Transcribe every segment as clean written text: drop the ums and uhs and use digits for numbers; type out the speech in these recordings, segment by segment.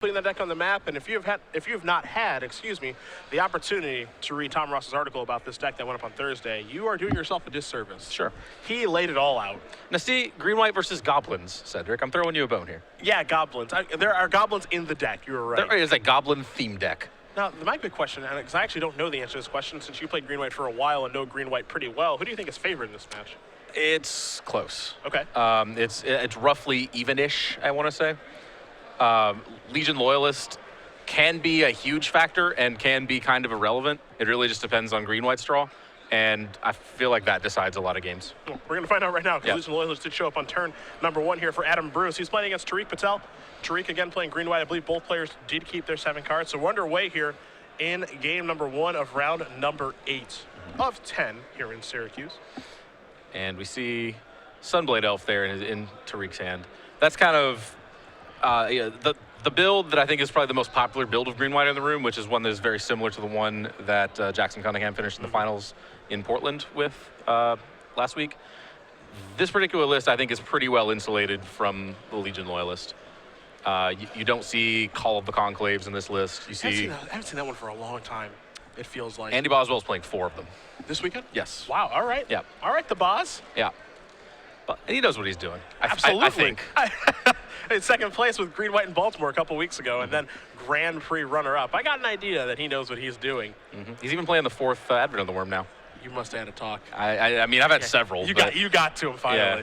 putting that deck on the map, and if you have not had, excuse me, the opportunity to read Tom Ross's article about this deck that went up on Thursday, you are doing yourself a disservice. Sure. He laid it all out. Now see, green-white versus goblins, Cedric. I'm throwing you a bone here. Yeah, goblins. There are goblins in the deck. You were right. There is a goblin theme deck. Now, the might be a question, because I actually don't know the answer to this question, since you played green-white for a while and know green-white pretty well. Who do you think is favored in this match? It's close. Okay. It's roughly even-ish, I want to say. Legion Loyalist can be a huge factor and can be kind of irrelevant. It really just depends on green-white's draw, and I feel like that decides a lot of games. Well, we're going to find out right now, because Legion Loyalist did show up on turn number 1 here for Adam Bruce. He's playing against Tariq Patel. Tariq again playing green-white. I believe both players did keep their 7 cards. So we're underway here in game number 1 of round number 8 of 10 here in Syracuse. And we see Sunblade Elf there in Tariq's hand. That's kind of the build that I think is probably the most popular build of green-white in the room, which is one that is very similar to the one that Jackson Cunningham finished in the finals in Portland with last week. This particular list, I think, is pretty well insulated from the Legion Loyalist. You don't see Call of the Conclaves in this list. You see, I haven't seen that one for a long time, it feels like. Andy Boswell's playing 4 of them. This weekend? Yes. Wow, all right. Yeah. All right, the boss. Yeah. But, and he knows what he's doing. Absolutely. I think. In second place with green, white, and Baltimore a couple weeks ago, and then Grand Prix runner-up. I got an idea that he knows what he's doing. He's even playing the 4th Advent of the Worm now. You must have had a talk. I mean, I've had several. You got to him finally. Yeah.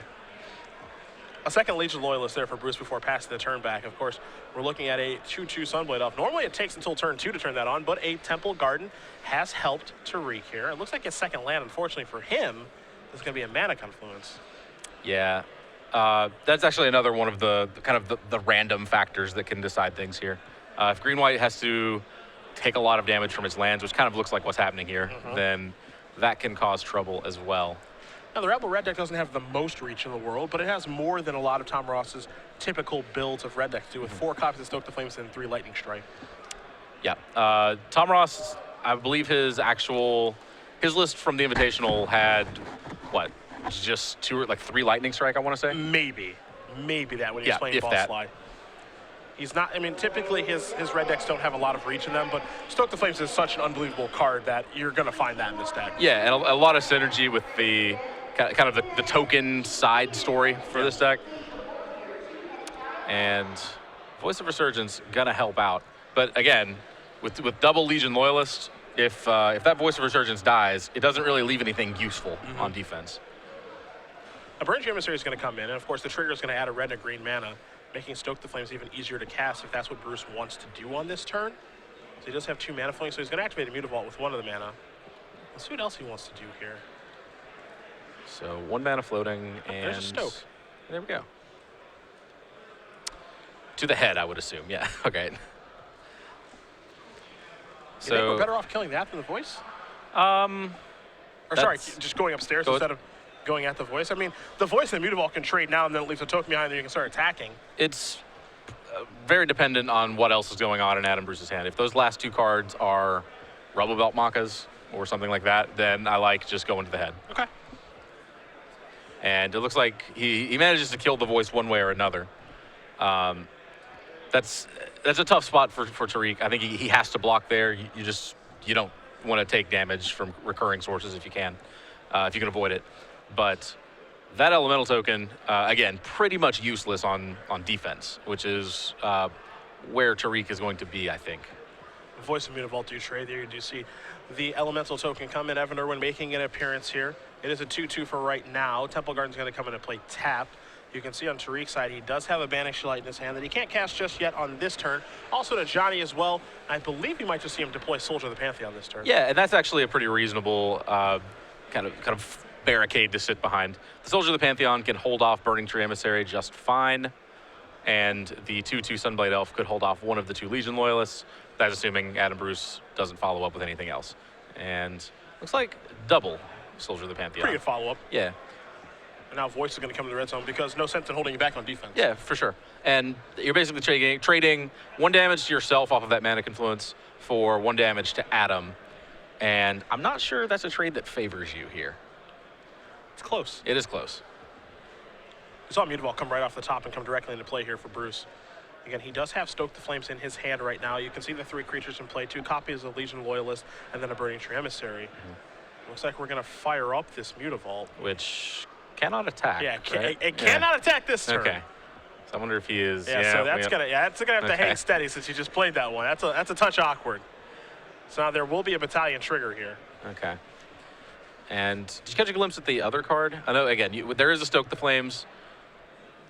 A second Legion Loyalist there for Bruce before passing the turn back. Of course, we're looking at a 2/2 Sunblade Elf. Normally it takes until turn 2 to turn that on, but a Temple Garden has helped Tariq here. It looks like his second land, unfortunately for him, is going to be a Mana Confluence. Yeah. That's actually another one of the kind of the random factors that can decide things here. If green-white has to take a lot of damage from its lands, which kind of looks like what's happening here, then that can cause trouble as well. Now, the Rebel Red deck doesn't have the most reach in the world, but it has more than a lot of Tom Ross's typical builds of red decks do, with 4 copies of Stoke the Flames and 3 Lightning Strike. Yeah. Tom Ross, I believe his list from the Invitational had, what, just 2 or like 3 Lightning Strike, I want to say? Maybe that when he's playing Ball Slide. He's not, I mean, typically his red decks don't have a lot of reach in them, but Stoke the Flames is such an unbelievable card that you're going to find that in this deck. Yeah, and a lot of synergy with the kind of the token side story for this deck. And Voice of Resurgence gonna help out. But again, with double Legion Loyalist, if that Voice of Resurgence dies, it doesn't really leave anything useful on defense. A Branding Emissary is going to come in, and of course the trigger is going to add a red and a green mana, making Stoke the Flames even easier to cast if that's what Bruce wants to do on this turn. So he does have 2 mana flowing, so he's going to activate a Mutavault with 1 of the mana. Let's see what else he wants to do here. So 1 mana floating, and there's a Stoke. There we go. To the head, I would assume. Yeah. Okay. So you think we're better off killing that than the Voice? Or sorry, just going upstairs instead of going at the Voice. I mean, the Voice and the Mutavault can trade now, and then it leaves a token behind, and you can start attacking. It's very dependent on what else is going on in Adam Bruce's hand. If those last 2 cards are Rubble Belt Makas or something like that, then I like just going to the head. Okay. And it looks like he manages to kill the Voice one way or another. That's a tough spot for Tariq. I think he has to block there. You don't want to take damage from recurring sources if you can avoid it. But that elemental token, again, pretty much useless on defense, which is where Tariq is going to be, I think. Voice and Mutavault do trade there. You do see the elemental token come in. Evan Irwin making an appearance here. It is a 2/2 for right now. Temple Garden's going to come in and play tap. You can see on Tariq's side, he does have a Banish Light in his hand that he can't cast just yet on this turn. Also to Johnny as well. I believe you might just see him deploy Soldier of the Pantheon this turn. Yeah, and that's actually a pretty reasonable kind of barricade to sit behind. The Soldier of the Pantheon can hold off Burning Tree Emissary just fine, and the 2/2 Sunblade Elf could hold off one of the 2 Legion Loyalists. That's assuming Adam Bruce doesn't follow up with anything else. And looks like double Soldier of the Pantheon. Pretty good follow-up. Yeah. And now Voice is going to come to the red zone because no sense in holding you back on defense. Yeah, for sure. And you're basically trading 1 damage to yourself off of that Mana Confluence for 1 damage to Adam. And I'm not sure that's a trade that favors you here. It's close. It is close. We saw Mutavault come right off the top and come directly into play here for Bruce. Again, he does have Stoke the Flames in his hand right now. You can see the 3 creatures in play, 2 copies of Legion Loyalist, and then a Burning Tree Emissary. Looks like we're going to fire up this Mutavault. Which cannot attack. Yeah, right? it cannot attack this turn. Okay. So I wonder if he is. Yeah, so that's gonna have to hang steady since you just played that one. That's a touch awkward. So now there will be a battalion trigger here. Okay. And did you catch a glimpse at the other card? I know, again, there is a Stoke the Flames.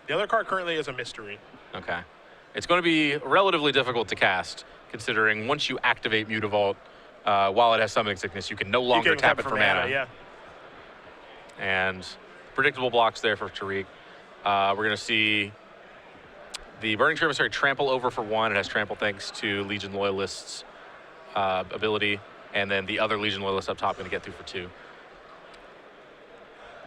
The other card currently is a mystery. Okay. It's going to be relatively difficult to cast, considering once you activate Mutavault, while it has Summoning Sickness, you can no longer tap it for mana. Yeah. And predictable blocks there for Tariq. We're going to see the Burning Tree Emissary trample over for 1. It has trample thanks to Legion Loyalist's ability. And then the other Legion Loyalist up top going to get through for 2.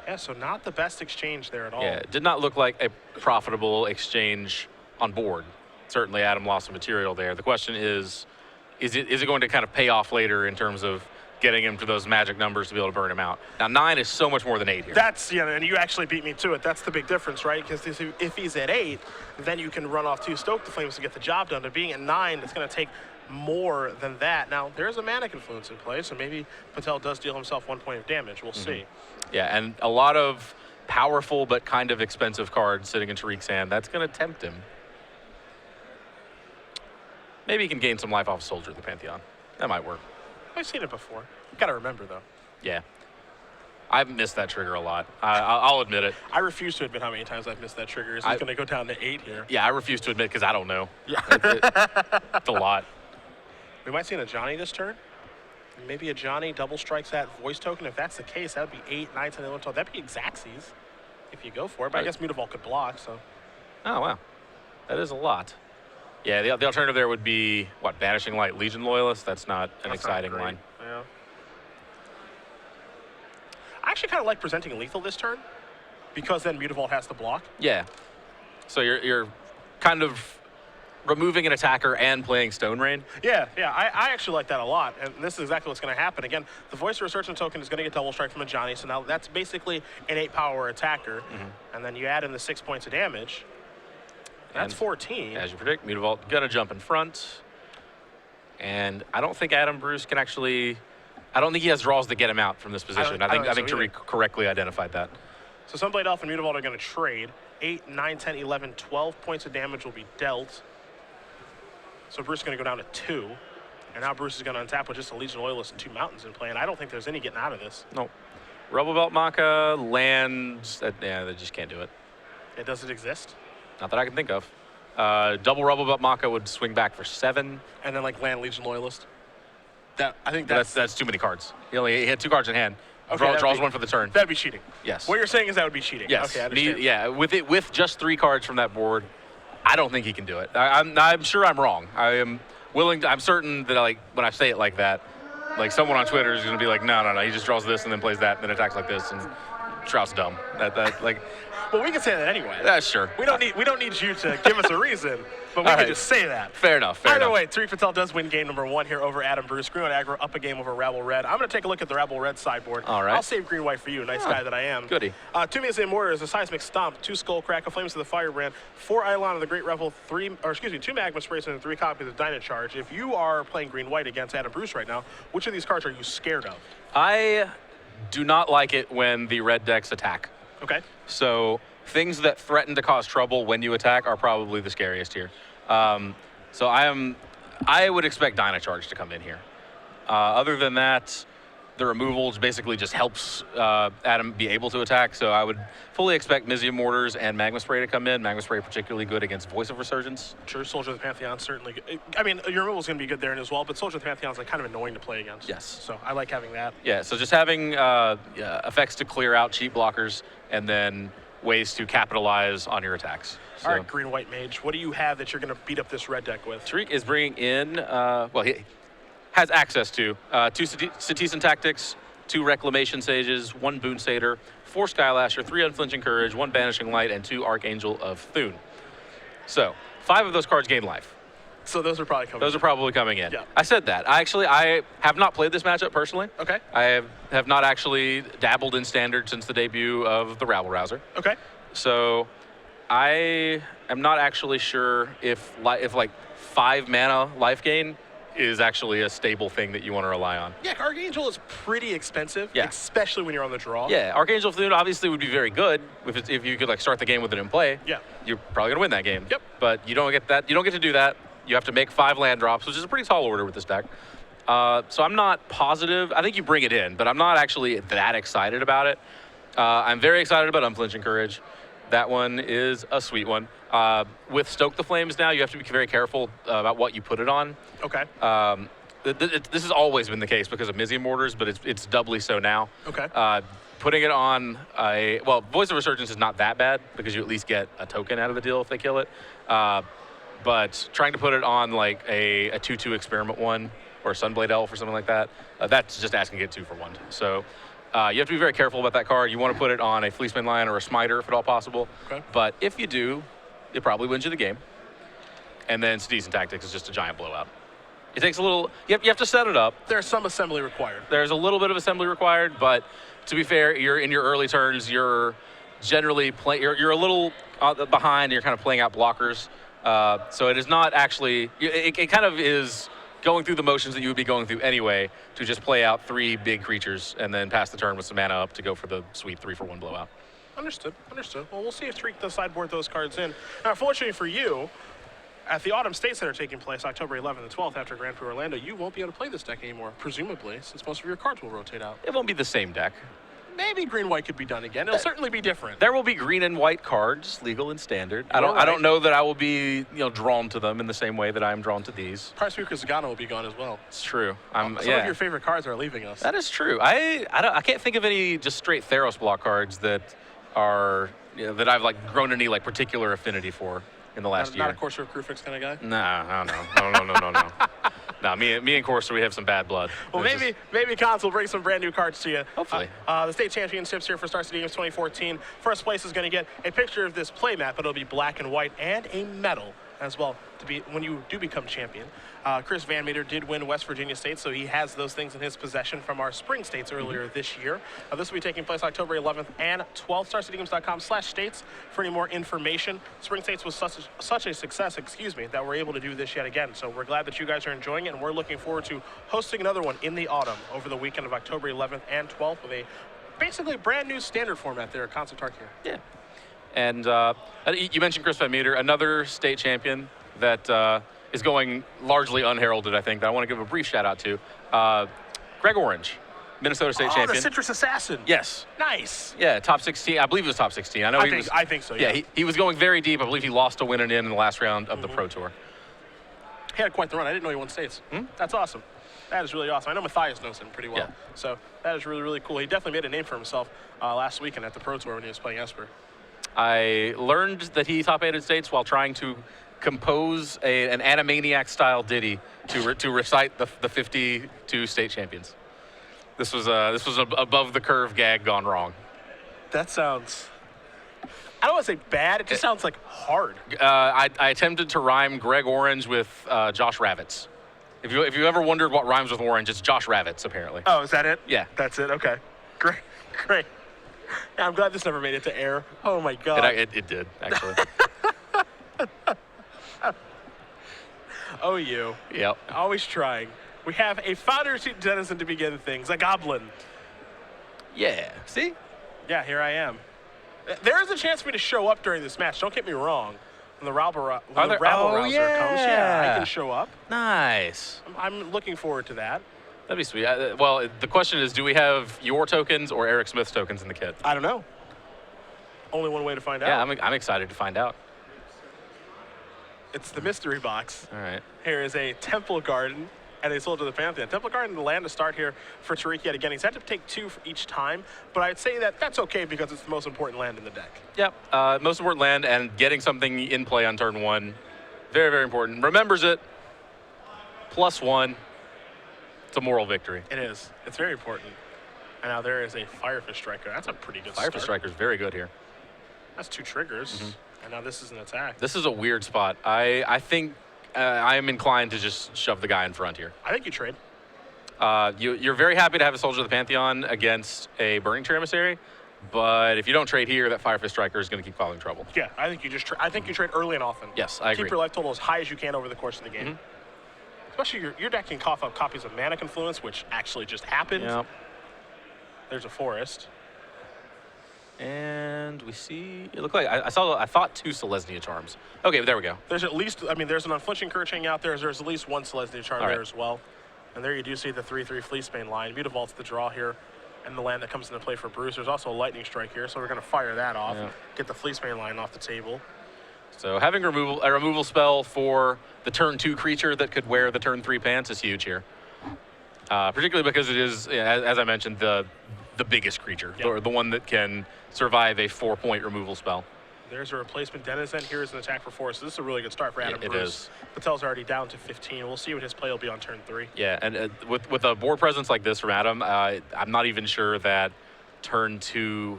Yeah, so not the best exchange there at all. Yeah, it did not look like a profitable exchange on board. Certainly Adam lost some material there. The question is it going to kind of pay off later in terms of getting him to those magic numbers to be able to burn him out? Now, 9 is so much more than 8 here. That's, and you actually beat me to it. That's the big difference, right? Because if he's at 8, then you can run off 2 Stoke the Flames to get the job done. But being at 9, it's going to take more than that. Now, there is a Mana Confluence in play, so maybe Patel does deal himself 1 point of damage. We'll see. Yeah, and a lot of powerful but kind of expensive cards sitting in Tariq's hand. That's going to tempt him. Maybe he can gain some life off Soldier of the Pantheon. That might work. I've seen it before. You got to remember, though. Yeah. I've missed that trigger a lot. I'll admit it. I refuse to admit how many times I've missed that trigger. It's going to go down to 8 here. Yeah, I refuse to admit because I don't know. Yeah. It's a lot. We might see an Ajani this turn. Maybe Ajani double strikes that voice token. If that's the case, that would be 8, 9, 10, 11, 12. That'd be Xaxes if you go for it. But I guess Mutavault could block, so. Oh, wow. That is a lot. Yeah, the alternative there would be, what, Banishing Light Legion Loyalist? That's not an exciting line. Yeah. I actually kind of like presenting lethal this turn because then Mutavault has to block. Yeah. So you're kind of removing an attacker and playing Stone Rain. Yeah, I actually like that a lot, and this is exactly what's going to happen. Again, the Voice of Resurgence token is going to get double strike from Ajani, so now that's basically an 8 power attacker, and then you add in the 6 points of damage. That's 14. As you predict, Mutavault gonna jump in front, and I don't think Adam Bruce can actually. I don't think he has draws to get him out from this position. I think Tariq correctly identified that. So Sunblade Elf and Mutavault are going to trade. 8, 9, 10, 11, 12 points of damage will be dealt. So Bruce is going to go down to 2. And now Bruce is going to untap with just a Legion Loyalist and 2 Mountains in play. And I don't think there's any getting out of this. No. Rebel Belt Maka, lands. Yeah, they just can't do it. Does it exist? Not that I can think of. Double Rebel Belt Maka would swing back for 7. And then like land Legion Loyalist? I think that's too many cards. He had 2 cards in hand. Okay, draws 1 for the turn. That'd be cheating. Yes. What you're saying is that would be cheating. Yes. Okay, I understand. Yeah, with just 3 cards from that board, I don't think he can do it. I'm sure I'm wrong. I'm certain that when I say it like that, someone on Twitter is going to be like, no, he just draws this and then plays that and then attacks like this, and Trout's dumb. Well, we can say that anyway. That's sure. We don't need you to give us a reason, but we can just say that. Fair enough. Either way, Tariq Patel does win game number 1 here over Adam Bruce. Green White Aggro up a game over Rabble Red. I'm going to take a look at the Rabble Red sideboard. All right. I'll save Green White for you, nice guy that I am. Goody. 2 Measly Warriors, a Seismic Stomp, 2 Skullcrack, a Flames of the Firebrand, 4 Eidolon of the Great Revel, 2 Magma Sprays, and 3 copies of Dynacharge. If you are playing Green White against Adam Bruce right now, which of these cards are you scared of? I do not like it when the red decks attack. Okay. So things that threaten to cause trouble when you attack are probably the scariest here. So I would expect Dynacharge to come in here. Other than that, the removals basically just helps Adam be able to attack. So I would fully expect Mizium Mortars and Magma Spray to come in. Magma Spray particularly good against Voice of Resurgence. Sure, Soldier of the Pantheon certainly good. I mean, your removal is going to be good there as well, but Soldier of the Pantheon is kind of annoying to play against. Yes. So I like having that. Yeah, so just having effects to clear out cheap blockers and then ways to capitalize on your attacks. So. All right, Green-White Mage, what do you have that you're going to beat up this red deck with? Tariq is bringing in, he has access to 2 Cetizen Tactics, 2 Reclamation Sages, 1 Boon Satyr, 4 Skylasher, 3 Unflinching Courage, 1 Banishing Light, and 2 Archangel of Thune. So 5 of those cards gain life. So those are probably coming in. Those are probably coming in. Yeah. I said that. I have not played this matchup personally. Okay. I have not actually dabbled in Standard since the debut of the Rabble Rouser. Okay. So I am not actually sure if like 5 mana life gain is actually a stable thing that you want to rely on. Yeah, Archangel is pretty expensive, Yeah. especially when you're on the draw. Yeah, Archangel Flute obviously would be very good if you could like start the game with it in play. Yeah. You're probably gonna win that game. Yep. But you don't get that. You don't get to do that. You have to make 5 land drops, which is a pretty tall order with this deck. So I'm not positive. I think you bring it in, but I'm not actually that excited about it. I'm very excited about Unflinching Courage. That one is a sweet one. With Stoke the Flames now, you have to be very careful about what you put it on. Okay. This has always been the case because of Mizium Mortars, but it's doubly so now. Okay. Putting it on Voice of Resurgence is not that bad because you at least get a token out of the deal if they kill it. But trying to put it on like a 2/2 Experiment one or a Sunblade Elf or something like that, that's just asking to get 2 for 1. So you have to be very careful about that card. You want to put it on a Fleeceman Lion or a Smiter if at all possible. Okay. But if you do, it probably wins you the game. And then Citizen Tactics is just a giant blowout. It takes a little, you have to set it up. There's some assembly required. There's a little bit of assembly required, but to be fair, you're in your early turns, you're generally you're a little behind, and you're kind of playing out blockers. So it is not actually, it kind of is going through the motions that you would be going through anyway to just play out 3 big creatures and then pass the turn with some mana up to go for the sweet 3 for 1 blowout. Understood. Well, we'll see if Tariq does sideboard those cards in. Now, fortunately for you, at the Autumn State Center taking place October 11th and 12th after Grand Prix Orlando, you won't be able to play this deck anymore, presumably, since most of your cards will rotate out. It won't be the same deck. Maybe green-white could be done again. It'll certainly be different. There will be green and white cards, legal and standard. I You're don't right. know that I will be drawn to them in the same way that I am drawn to these. Price Weaker Zagana will be gone as well. It's true. Some of your favorite cards are leaving us. That is true. I can't think of any just straight Theros block cards that are that I've like grown any like particular affinity for in the last year. Not a Corsair Crufix kind of guy? No. No, me and Corsair, we have some bad blood. Well, maybe Cons will bring some brand new cards to you. Hopefully. The state championships here for Star City Games 2014. First place is going to get a picture of this play map, but it'll be black and white, and a medal as well to be when you do become champion. Chris Van Meter did win West Virginia State, so he has those things in his possession from our spring states earlier this year. This will be taking place October 11th and 12th. StarCityGames.com/states for any more information. Spring States was such a success, that we're able to do this yet again. So we're glad that you guys are enjoying it, and we're looking forward to hosting another one in the autumn over the weekend of October 11th and 12th with a basically brand new standard format there at Concept Arc here. Yeah. And you mentioned Chris Van Meter, another state champion that is going largely unheralded, I think, that I want to give a brief shout out to. Greg Orange, Minnesota State champion. The Citrus Assassin. Yes. Nice. Yeah, top 16. I believe it was top 16. I think so, yeah. Yeah, he was going very deep. I believe he lost to win and in the last round of the Pro Tour. He had quite the run. I didn't know he won states. That's awesome. That is really awesome. I know Matthias knows him pretty well. Yeah. So that is really, really cool. He definitely made a name for himself last weekend at the Pro Tour when he was playing Esper. I learned that he top 8 states while trying to compose an Animaniac-style ditty to recite the 52 state champions. This was above the curve gag gone wrong. That sounds, I don't want to say bad, it just sounds like hard. I attempted to rhyme Greg Orange with Josh Ravitz. If you ever wondered what rhymes with orange, it's Josh Ravitz, apparently. Oh, is that it? Yeah. That's it? Okay. Great. Yeah, I'm glad this never made it to air. Oh, my God. It did, actually. Oh, you. Yep. Always trying. We have a founder denizen to begin things, a goblin. Yeah. See? Yeah, here I am. There is a chance for me to show up during this match. Don't get me wrong. When the rabble rouser comes, yeah, I can show up. Nice. I'm looking forward to that. That'd be sweet. Well, the question is, do we have your tokens or Eric Smith's tokens in the kit? I don't know. Only one way to find out. Yeah, I'm excited to find out. It's the mystery box. All right. Here is a Temple Garden and a Soldier of the Pantheon. Temple Garden, the land to start here for Tariq yet again. He's had to take 2 for each time, but I'd say that's okay because it's the most important land in the deck. Yep. Most important land, and getting something in play on turn 1, very, very important. Remembers it. +1. It's a moral victory. It is. It's very important. And now there is a Firefish Striker. That's a pretty good Firefish Striker is very good here. That's 2 triggers. And now this is an attack. This is a weird spot. I think I am inclined to just shove the guy in front here. I think you trade. You're very happy to have a Soldier of the Pantheon against a Burning Tree Emissary. But if you don't trade here, that Firefist Striker is going to keep causing trouble. Yeah, I think you I think you trade early and often. Yes, I agree. Keep your life total as high as you can over the course of the game. Especially your deck can cough up copies of Mana Confluence, which actually just happened. Yep. There's a forest. And we see, it looked like, I thought 2 Selesnya Charms. Okay, there we go. There's at least, I mean, there's an Unflinching Courage hanging out there. There's at least 1 Selesnya Charm there as well. And there you do see the 3/3 Fleecebane line. Mutavault's the draw here, and the land that comes into play for Bruce. There's also a Lightning Strike here, so we're going to fire that off, get the Fleecebane line off the table. So having a removal spell for the turn 2 creature that could wear the turn 3 pants is huge here. Particularly because it is, as I mentioned, the biggest creature, or the one that can survive a 4-point removal spell. There's a replacement Denizen. Here's an attack for 4, so this is a really good start for Adam Bruce. It is. Patel's already down to 15. We'll see what his play will be on turn 3. Yeah, and with a board presence like this from Adam, I'm not even sure that turn 3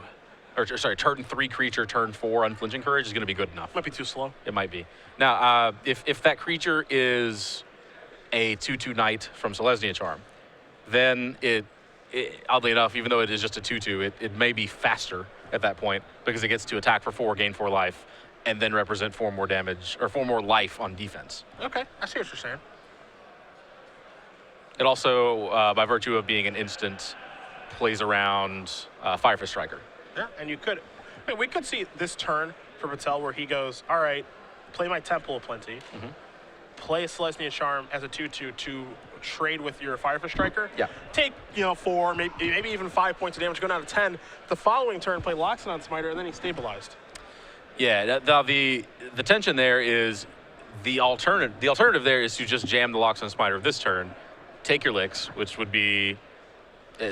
creature, turn 4 Unflinching Courage is going to be good enough. Might be too slow. It might be. Now, if that creature is a 2/2 Knight from Selesnya Charm, then it oddly enough, even though it is just a 2/2, it may be faster at that point because it gets to attack for 4, gain 4 life, and then represent 4 more damage or 4 more life on defense. Okay, I see what you're saying. It also, by virtue of being an instant, plays around Firefist Striker. Yeah, and you could, I mean, we could see this turn for Patel where he goes, all right, play my Temple of Plenty, play a Selesnya Charm as a 2/2 to trade with your Firefist Striker. Yeah. Take, 4, maybe even 5 points of damage, go down to 10. The following turn, play Loxodon Smiter, and then he's stabilized. Yeah, the tension there is the alternative there is to just jam the Loxodon Smiter of this turn, take your licks, which would be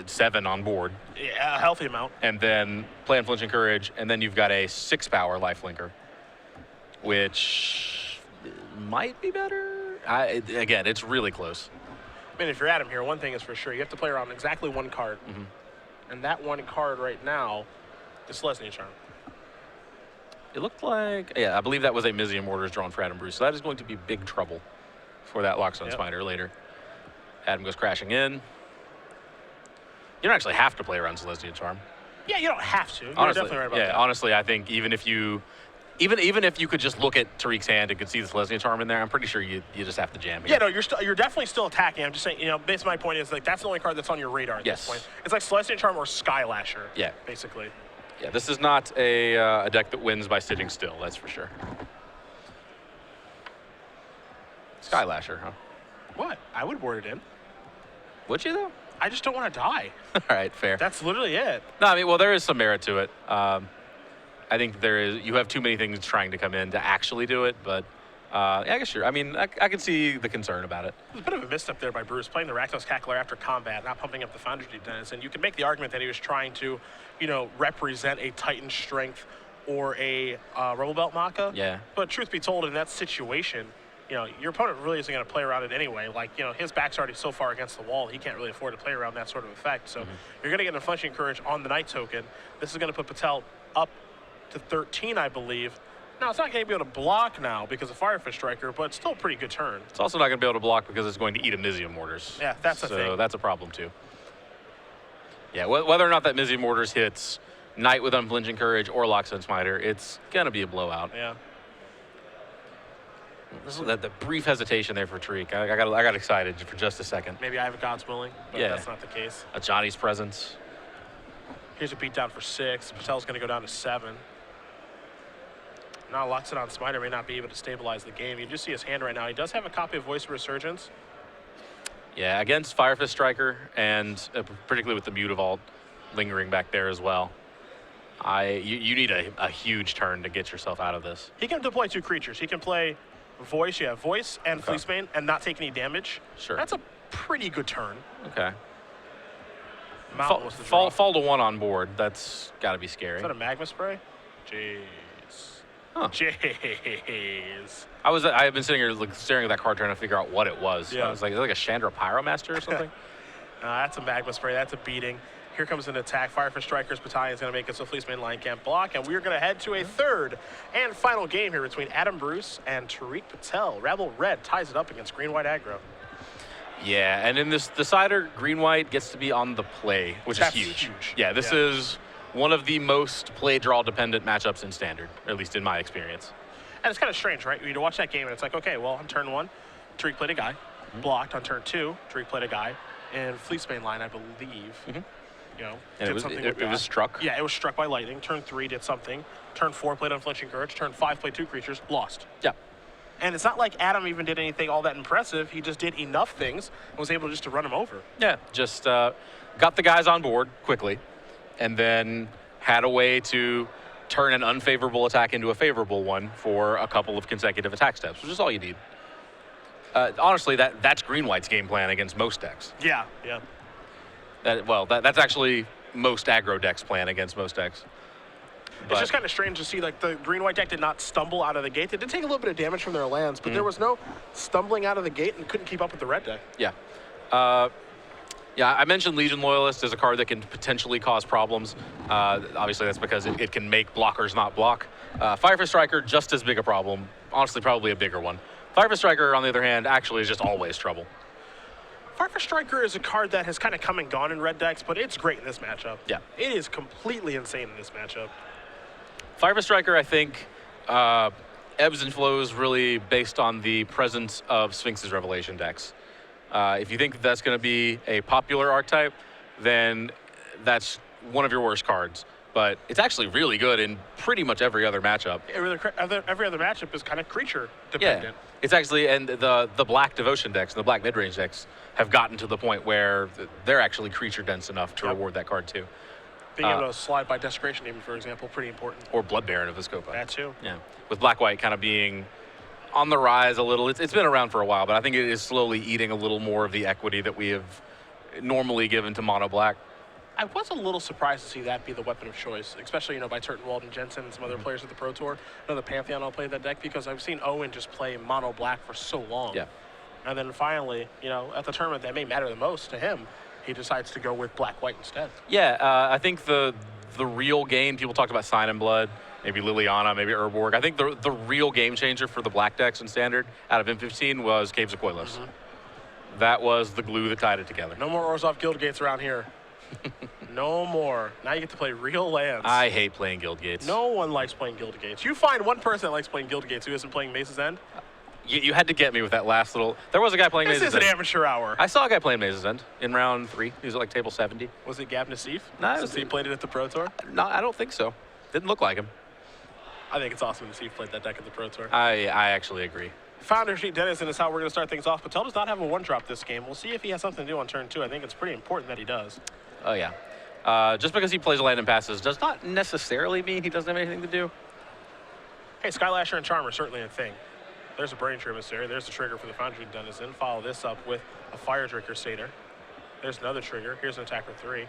7 on board. Yeah, a healthy amount. And then play Unflinching Courage, and then you've got a 6-power lifelinker, which might be better. Again, it's really close. I mean, if you're Adam here, one thing is for sure, you have to play around exactly 1 card. And that 1 card right now is Selesnya Charm. It looked like, I believe that was a Mizium Orders drawn for Adam Bruce. So that is going to be big trouble for that Loxodon Smiter later. Adam goes crashing in. You don't actually have to play around Selesnya Charm. Yeah, you don't have to. You're Honestly, definitely right about that. Honestly, I think even if you could just look at Tariq's hand and could see the Selesnya Charm in there, I'm pretty sure you just have to jam here. Yeah, no, you're definitely still attacking. I'm just saying, basically my point is, like, that's the only card that's on your radar at this point. It's like Selesnya Charm or Skylasher. Yeah. Basically. Yeah, this is not a deck that wins by sitting still, that's for sure. Skylasher, huh? What? I would board it in. Would you, though? I just don't want to die. All right, fair. That's literally it. No, I mean, well, there is some merit to it. I think you have too many things trying to come in to actually do it, but I guess sure. I mean, I can see the concern about it. It was a bit of a misstep there by Bruce, playing the Rakdos Cackler after combat, not pumping up the Foundry Dennis. And you can make the argument that he was trying to, represent a Titan Strength or a Rebel Belt Maka. Yeah. But truth be told, in that situation, your opponent really isn't going to play around it anyway. Like, his back's already so far against the wall, he can't really afford to play around that sort of effect. So you're going to get an Unflinching Courage on the Knight token. This is going to put Patel up to 13, I believe. Now, it's not going to be able to block now because of Firefist Striker, but it's still a pretty good turn. It's also not going to be able to block because it's going to eat a Mizium Mortars. Yeah, that's the thing. So that's a problem, too. Yeah, whether or not that Mizium Mortars hits Knight with Unflinching Courage or Loxodon Smiter, it's going to be a blowout. Yeah. The brief hesitation there for Tariq. I got excited for just a second. Maybe I have a God's willing, but that's not the case. A Johnny's presence. Here's a beatdown for 6. Patel's going to go down to 7. Now Loxodon Smiter may not be able to stabilize the game. You just see his hand right now. He does have a copy of Voice of Resurgence. Yeah, against Firefist Striker, and particularly with the Mutavault lingering back there as well. You need a huge turn to get yourself out of this. He can deploy 2 creatures. He can play Voice and Fleecebane and not take any damage. Sure. That's a pretty good turn. Okay. Mountain was the draw. Fall to 1 on board. That's got to be scary. Is that a Magma Spray? Jeez. Huh. Jeez. I've been sitting here staring at that card trying to figure out what it was. Yeah. I was like, is it like a Chandra Pyromaster or something? That's a Magma Spray. That's a beating. Here comes an attack. Firefist Striker's Battalion is going to make it so Fleecebane line can't block, and we're going to head to a third and final game here between Adam Bruce and Tariq Patel. Rebel Red ties it up against Green-White Aggro. Yeah, and in this decider, Green-White gets to be on the play, which is huge. Yeah, this is one of the most play draw dependent matchups in Standard, or at least in my experience. And it's kind of strange, right? You watch that game and it's like, okay, well, on turn 1, Tariq played a guy. Blocked on turn 2, Tariq played a guy. And Fleece's line, I believe, you know, And did something with that. it was struck. Yeah, it was struck by lightning. Turn 3 did something. Turn 4 played Unflinching Courage. Turn 5 played 2 creatures, lost. Yeah. And it's not like Adam even did anything all that impressive. He just did enough things and was able just to run him over. Yeah, just got the guys on board quickly, and then had a way to turn an unfavorable attack into a favorable one for a couple of consecutive attack steps, which is all you need. Honestly, that's Green-White's game plan against most decks. Yeah, yeah. That's actually most aggro decks' plan against most decks. It's just kind of strange to see, like, the green-white deck did not stumble out of the gate. They did take a little bit of damage from their lands, but there was no stumbling out of the gate and couldn't keep up with the red deck. Yeah. Yeah, I mentioned Legion Loyalist as a card that can potentially cause problems. Obviously, that's because it can make blockers not block. Firefist Striker, just as big a problem. Honestly, probably a bigger one. Firefist Striker, on the other hand, actually is just always trouble. Firefist Striker is a card that has kind of come and gone in red decks, but it's great in this matchup. Yeah. It is completely insane in this matchup. Firefist Striker, I think, ebbs and flows really based on the presence of Sphinx's Revelation decks. If you think that's going to be a popular archetype, then that's one of your worst cards. But it's actually really good in pretty much every other matchup. Every other matchup is kind of creature dependent. Yeah, it's actually, and the black devotion decks and the black mid-range decks have gotten to the point where they're actually creature dense enough to reward that card too. Being able to slide by Desecration Demon, for example, pretty important. Or Blood Baron of Viscopa. That too. Yeah, with black-white kind of being on the rise a little. It's been around for a while, but I think it is slowly eating a little more of the equity that we have normally given to mono black. I was a little surprised to see that be the weapon of choice, especially, by Turtenwald and Jensen and some other players at the Pro Tour. I know the Pantheon all played that deck because I've seen Owen just play mono black for so long. Yeah. And then finally, at the tournament that may matter the most to him, he decides to go with black-white instead. Yeah, I think the real game, people talked about Sign and Blood, maybe Liliana, maybe Urborg. I think the real game changer for the black decks in Standard out of M15 was Caves of Koilos. That was the glue that tied it together. No more Orzhov Guild Gates around here. No more. Now you get to play real lands. I hate playing Guild Gates. No one likes playing Guild Gates. You find one person that likes playing Guild Gates who isn't playing Maze's End. You had to get me with that last little. There was a guy playing Maze's End. This is an amateur hour. I saw a guy playing Maze's End in round 3. He was at like table 70. Was it Gab Nassif? No, Since he played it at the Pro Tour? No, I don't think so. Didn't look like him. I think it's awesome Nassif played that deck at the Pro Tour. I actually agree. Founder Sheet Dennison is how we're going to start things off. Patel does not have a 1-drop this game. We'll see if he has something to do on turn 2. I think it's pretty important that he does. Oh, yeah. Just because he plays a land and passes does not necessarily mean he doesn't have anything to do. Hey, Skylasher and Charmer, certainly a thing. There's a Brain Emissary. There's the trigger for the Foundry Denizen. Follow this up with a Fire Drinker Satyr. There's another trigger. Here's an attack for 3.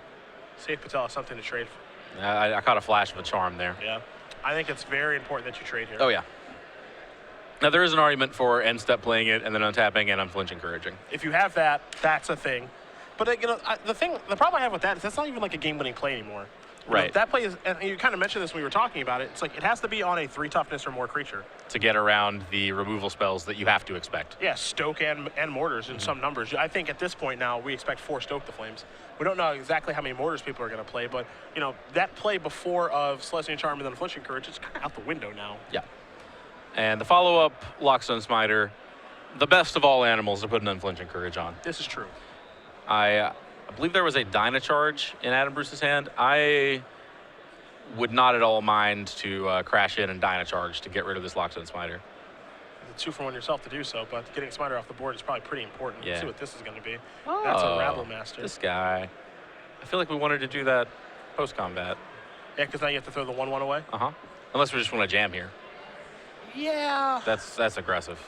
See if Patel has something to trade for. I caught a flash of a charm there. Yeah. I think it's very important that you trade here. Oh, yeah. Now, there is an argument for end step playing it and then untapping and unflinching encouraging. If you have that, that's a thing. But, the problem I have with that is that's not even like a game-winning play anymore. Right. That play is, and you kind of mentioned this when we were talking about it, it's like it has to be on a 3 toughness or more creature. To get around the removal spells that you have to expect. Yeah, Stoke and Mortars in some numbers. I think at this point now we expect 4 Stoke the Flames. We don't know exactly how many Mortars people are going to play, but, that play before of Celestial Charm and then Flinching Courage is kind of out the window now. Yeah. And the follow-up, Lockstone Smiter, the best of all animals to put an unflinching courage on. This is true. I believe there was a Dyna Charge in Adam Bruce's hand. I would not at all mind to crash in and Dyna Charge to get rid of this Lockstone Smiter. It's a 2-for-1 yourself to do so, but getting Smiter off the board is probably pretty important. Yeah. Let's see what this is going to be. Oh, that's a Rabble Master. This guy. I feel like we wanted to do that post-combat. Yeah, because now you have to throw the 1/1 away. Unless we just want to jam here. Yeah. That's aggressive.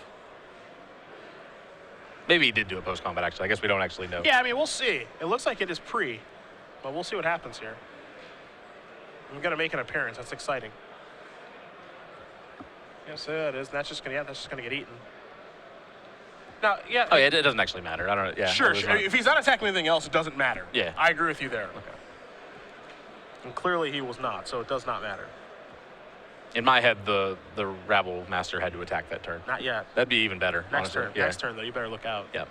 Maybe he did do it post-combat, actually. I guess we don't actually know. Yeah, we'll see. It looks like it is pre, but we'll see what happens here. I'm going to make an appearance. That's exciting. Yes, it is. That's just going to get eaten. Now, yeah. Oh, yeah, it doesn't actually matter. I don't know. Yeah. Sure. If he's not attacking anything else, it doesn't matter. Yeah. I agree with you there. Okay. And clearly he was not, so it does not matter. In my head, the Rabble Master had to attack that turn. Not yet. That'd be even better. Next honestly. turn. Yeah. Next turn, though. You better look out. Yep.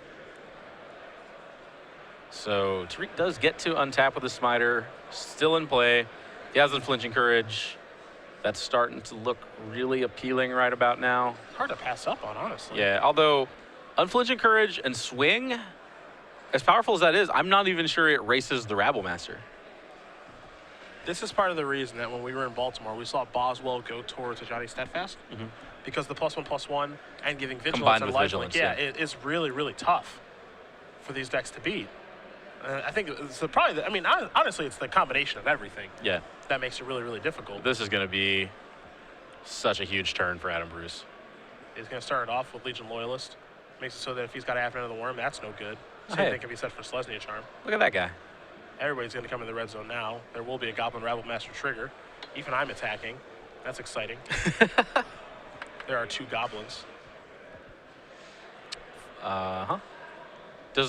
So Tariq does get to untap with the Smiter. Still in play. He has Unflinching Courage. That's starting to look really appealing right about now. Hard to pass up on, honestly. Yeah, although Unflinching Courage and Swing, as powerful as that is, I'm not even sure it races the Rabble Master. This is part of the reason that when we were in Baltimore, we saw Boswell go towards a Johnny Steadfast because the +1/+1 and giving Vigilance Combined and with Lifelink, Vigilance, it is really, really tough for these decks to beat. I think it's probably, honestly, it's the combination of everything Yeah. that makes it really, really difficult. This is going to be such a huge turn for Adam Bruce. He's going to start it off with Legion Loyalist. Makes it so that if he's got Advent of the Worm, that's no good. Same Hey. thing can be said for Selesnya Charm. Look at that guy. Everybody's going to come in the red zone now. There will be a Goblin Rabble Master trigger. Even I'm attacking. That's exciting. There are 2 goblins. Does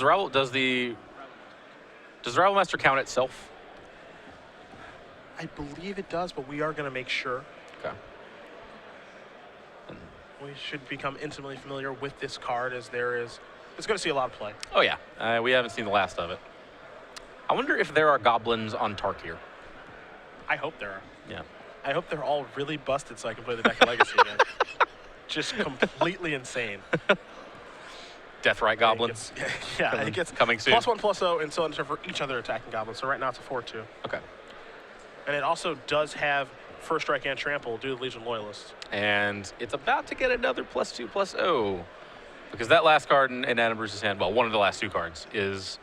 the Rabble Master count itself? I believe it does, but we are going to make sure. Okay. We should become intimately familiar with this card as it's going to see a lot of play. Oh yeah, we haven't seen the last of it. I wonder if there are goblins on Tarkir. I hope there are. Yeah. I hope they're all really busted so I can play the deck of Legacy again. Just completely insane. Deathrite goblins. It gets coming soon. +1/+0 and so on for each other attacking goblin. So right now it's a 4/2. Okay. And it also does have First Strike and Trample due to Legion Loyalist. And it's about to get another +2/+0 because that last card in Adam Bruce's hand, well, one of the last 2 cards, is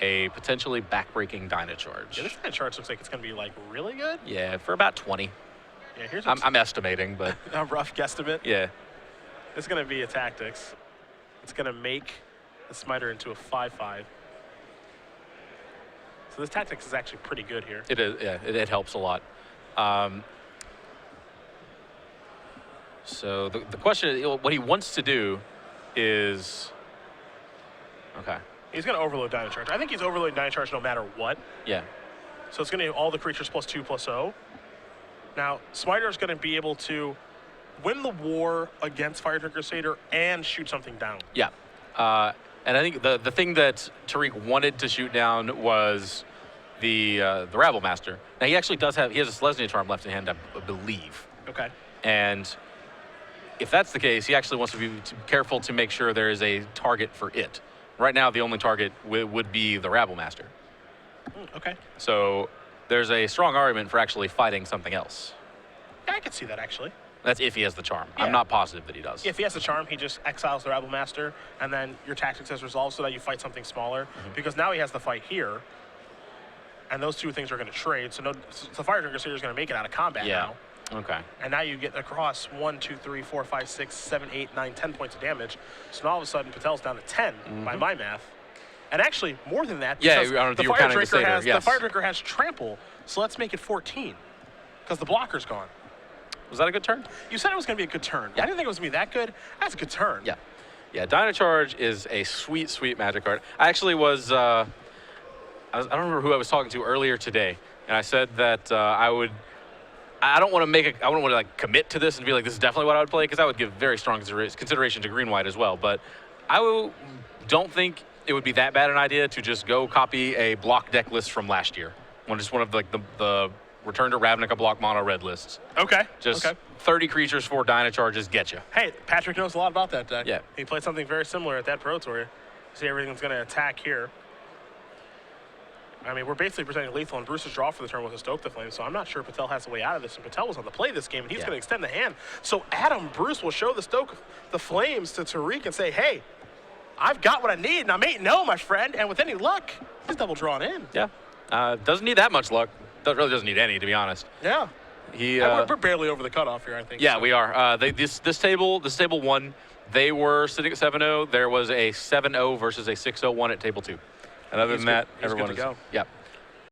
a potentially backbreaking Dynacharge. Yeah, this Dynacharge looks like it's going to be like really good. Yeah, for about 20. Yeah, here's I'm estimating, but a rough guesstimate. yeah. It's going to be a tactics. It's going to make the Smiter into a 5/5. So this tactics is actually pretty good here. It is. Yeah, it helps a lot. So the question is, what he wants to do is, okay. He's going to overload Dynacharge. I think he's overloading Dynacharge no matter what. Yeah. So it's going to be all the creatures +2/+0. Now, Smiter is going to be able to win the war against Fire Drink Crusader and shoot something down. Yeah. And I think the thing that Tariq wanted to shoot down was the Rabble Master. Now, he actually does have a Selesnya Charm left in hand, I believe. Okay. And if that's the case, he actually wants to be careful to make sure there is a target for it. Right now, the only target would be the Rabble Master. Okay. So there's a strong argument for actually fighting something else. Yeah, I could see that actually. That's if he has the charm. Yeah. I'm not positive that he does. If he has the charm, he just exiles the Rabble Master, and then your tactics is resolved so that you fight something smaller. Because now he has the fight here, and those 2 things are going to trade. So the Fire Drink Crusader is going to make it out of combat now. Okay. And now you get across 1, 2, 3, 4, 5, 6, 7, 8, 9, 10 points of damage. So now all of a sudden Patel's down to 10 by my math. And actually more than that, Yeah, because I don't know, the you were Fire counting the Drinker Satyr, has yes. the Fire Drinker has Trample. So let's make it 14. Because the blocker's gone. Was that a good turn? You said it was going to be a good turn. Yeah. I didn't think it was going to be that good. That's a good turn. Yeah. Yeah, Dynacharge is a sweet, sweet Magic card. I actually was, I don't remember who I was talking to earlier today, and I said that I don't want to like commit to this and be like, this is definitely what I would play, because I would give very strong consideration to green-white as well, but don't think it would be that bad an idea to just go copy a block deck list from last year. One of like the Return to Ravnica block mono red lists. Okay. Just okay. 30 creatures, 4 Dynacharges get you. Hey, Patrick knows a lot about that deck. Yeah. He played something very similar at that Pro Tour. See, everything's going to attack here. I mean, we're basically presenting lethal, and Bruce's draw for the turn was a Stoke the Flame, so I'm not sure Patel has a way out of this, and Patel was on the play this game, and he's going to extend the hand. So Adam Bruce will show the Stoke the Flames to Tariq and say, hey, I've got what I need, and I'm 8-0, my friend, and with any luck, he's double drawn in. Yeah. Doesn't need that much luck. Really doesn't need any, to be honest. Yeah. We're barely over the cutoff here, I think. Yeah, so. we are. This table won. They were sitting at 7-0. There was a 7-0 versus a 6-0 one at table 2. And other than that, everyone is. Go. Yeah.